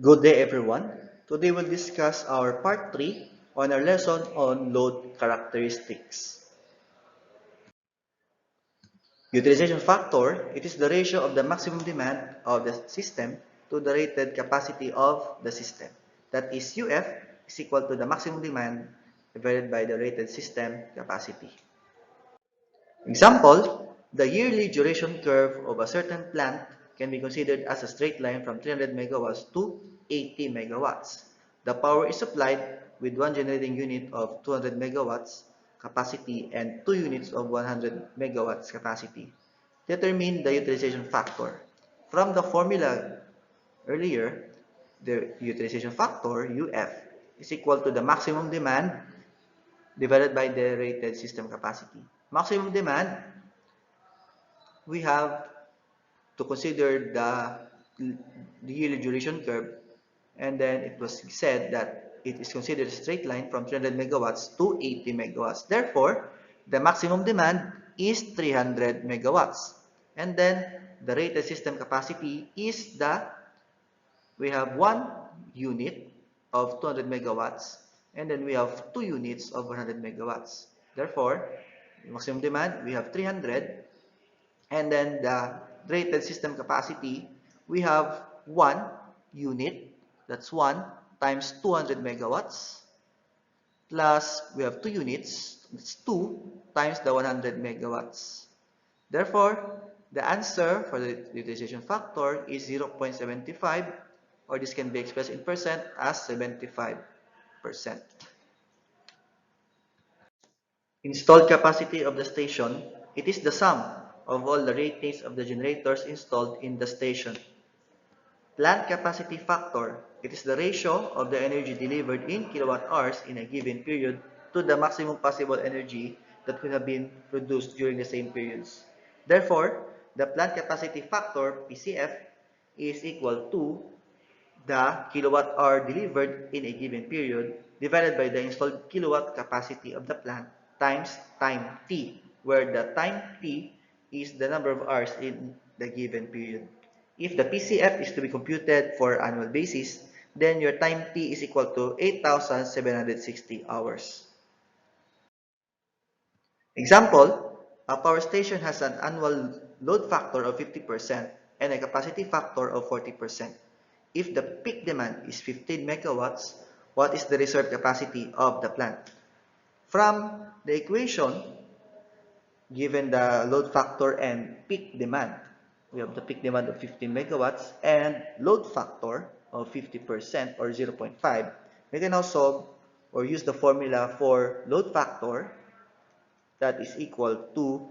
Good day everyone. Today we'll discuss our part 3 on our lesson on load characteristics. Utilization factor, it is the ratio of the maximum demand of the system to the rated capacity of the system. That is UF is equal to the maximum demand divided by the rated system capacity. Example, the yearly duration curve of a certain plant can be considered as a straight line from 300 megawatts to 80 megawatts. The power is supplied with one generating unit of 200 megawatts capacity and two units of 100 megawatts capacity. Determine the utilization factor. From the formula earlier, the utilization factor, UF, is equal to the maximum demand divided by the rated system capacity. Maximum demand, we have to consider the yearly duration curve, and then it was said that it is considered a straight line from 300 megawatts to 80 megawatts. Therefore, the maximum demand is 300 megawatts. And then the rated system capacity is we have one unit of 200 megawatts, and then we have two units of 100 megawatts. Therefore, maximum demand, we have 300, and then the rated system capacity, we have one unit, that's 1 times 200 megawatts, plus we have two units, it's 2 times the 100 megawatts. Therefore, the answer for the utilization factor is 0.75, or this can be expressed in percent as 75%. Installed capacity of the station, it is the sum of all the ratings of the generators installed in the station. Plant capacity factor, it is the ratio of the energy delivered in kilowatt hours in a given period to the maximum possible energy that could have been produced during the same periods. Therefore, the plant capacity factor, PCF, is equal to the kilowatt hour delivered in a given period divided by the installed kilowatt capacity of the plant times time t, where the time t is the number of hours in the given period. If the PCF is to be computed for annual basis, then your time t is equal to 8,760 hours. Example, a power station has an annual load factor of 50% and a capacity factor of 40%. If the peak demand is 15 megawatts, what is the reserve capacity of the plant? From the equation, given the load factor and peak demand, we have the peak demand of 15 megawatts and load factor of 50% or 0.5. We can now solve or use the formula for load factor, that is equal to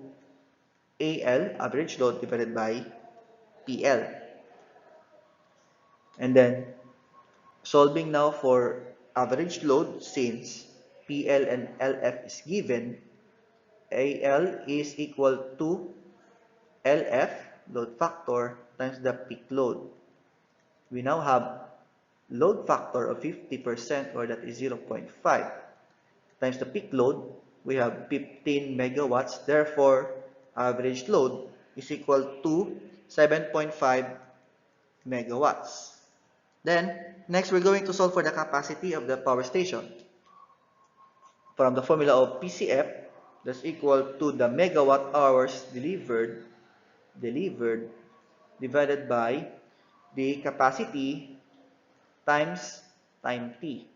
AL, average load, divided by PL. And then solving now for average load, since PL and LF is given, AL is equal to LF, load factor, times the peak load. We now have load factor of 50%, or that is 0.5, times the peak load. We have 15 megawatts. Therefore, average load is equal to 7.5 megawatts. Then, next we're going to solve for the capacity of the power station. From the formula of PCF, that's equal to the megawatt hours delivered divided by the capacity times time t.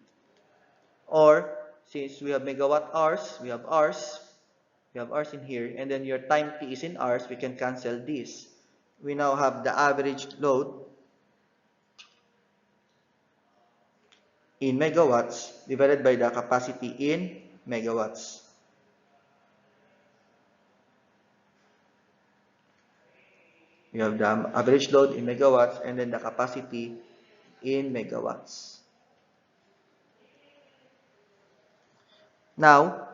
Or, since we have megawatt hours, we have hours in here, and then your time t is in hours, we can cancel this. We now have the average load in megawatts divided by the capacity in megawatts. We have the average load in megawatts and then the capacity in megawatts. Now,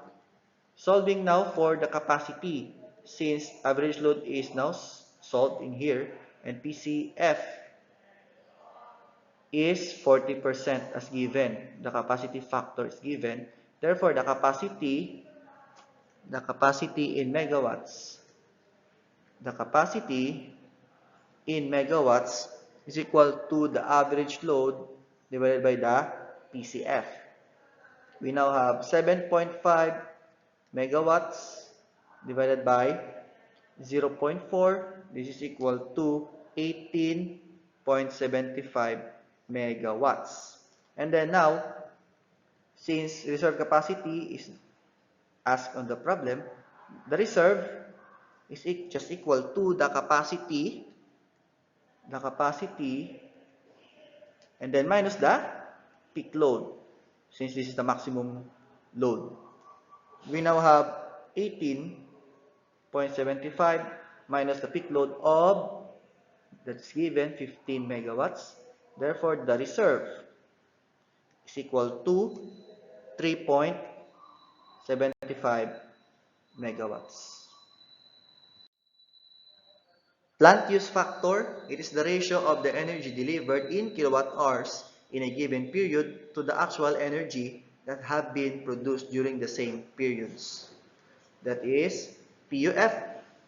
solving now for the capacity, since average load is now solved in here and PCF is 40% as given. The capacity factor is given. Therefore, the capacity in megawatts, is equal to the average load divided by the PCF. We now have 7.5 megawatts divided by 0.4. This is equal to 18.75 megawatts. And then now, since reserve capacity is asked on the problem, the reserve is just equal to the capacity, and then minus the peak load, since this is the maximum load. We now have 18.75 minus the peak load of, that's given, 15 megawatts. Therefore, the reserve is equal to 3.75 megawatts. Plant use factor, it is the ratio of the energy delivered in kilowatt hours in a given period to the actual energy that have been produced during the same periods. That is, PUF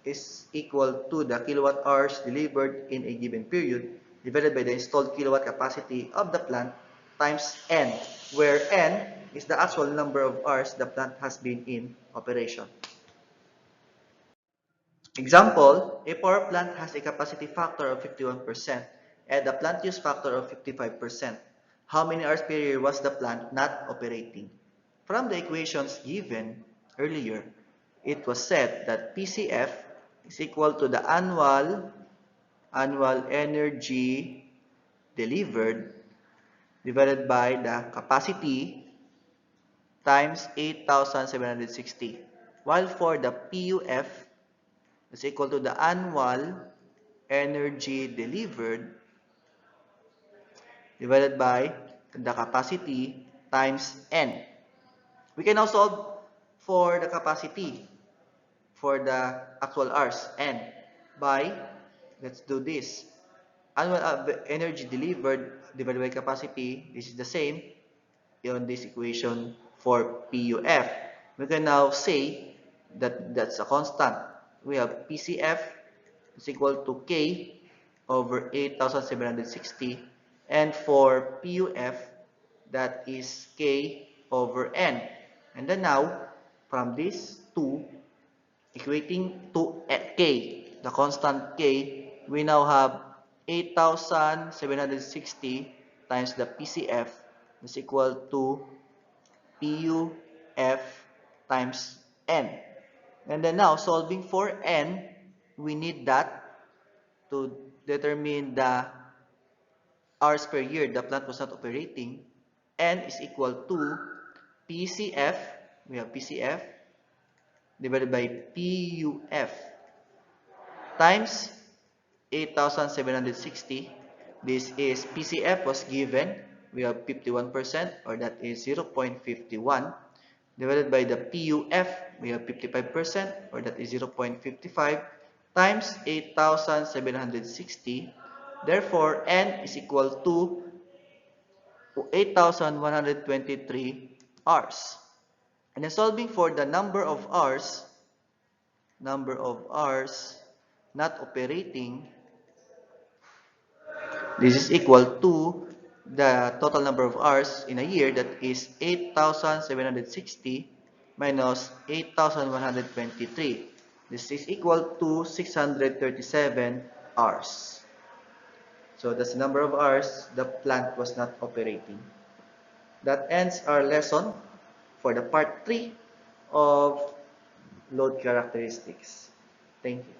is equal to the kilowatt hours delivered in a given period divided by the installed kilowatt capacity of the plant times N, where N is the actual number of hours the plant has been in operation. Example, a power plant has a capacity factor of 51% and a plant use factor of 55%. How many hours per year was the plant not operating? From the equations given earlier, it was said that PCF is equal to the annual energy delivered divided by the capacity times 8,760. While for the PUF is equal to the annual energy delivered divided by the capacity times N. We can now solve for the capacity for the actual hours N by, let's do this, annual energy delivered divided by capacity. This is the same on this equation for PUF. We can now say that that's a constant. We have PCF is equal to K over 8,760, and for PUF, that is K over N. And then now, from these two, equating to K, the constant K, we now have 8,760 times the PCF is equal to PUF times N. And then now, solving for N, we need that to determine the hours per year the plant was not operating. N is equal to PCF, we have PCF, divided by PUF times 8,760. This is PCF was given, we have 51%, or that is 0.51, divided by the PUF, we have 55%, or that is 0.55, times 8,760. Therefore, N is equal to 8,123 hours. And then solving for the number of hours not operating, this is equal to the total number of hours in a year, that is 8,760 minus 8,123. This is equal to 637 hours. So that's the number of hours the plant was not operating. That ends our lesson for the part 3 of load characteristics. Thank you.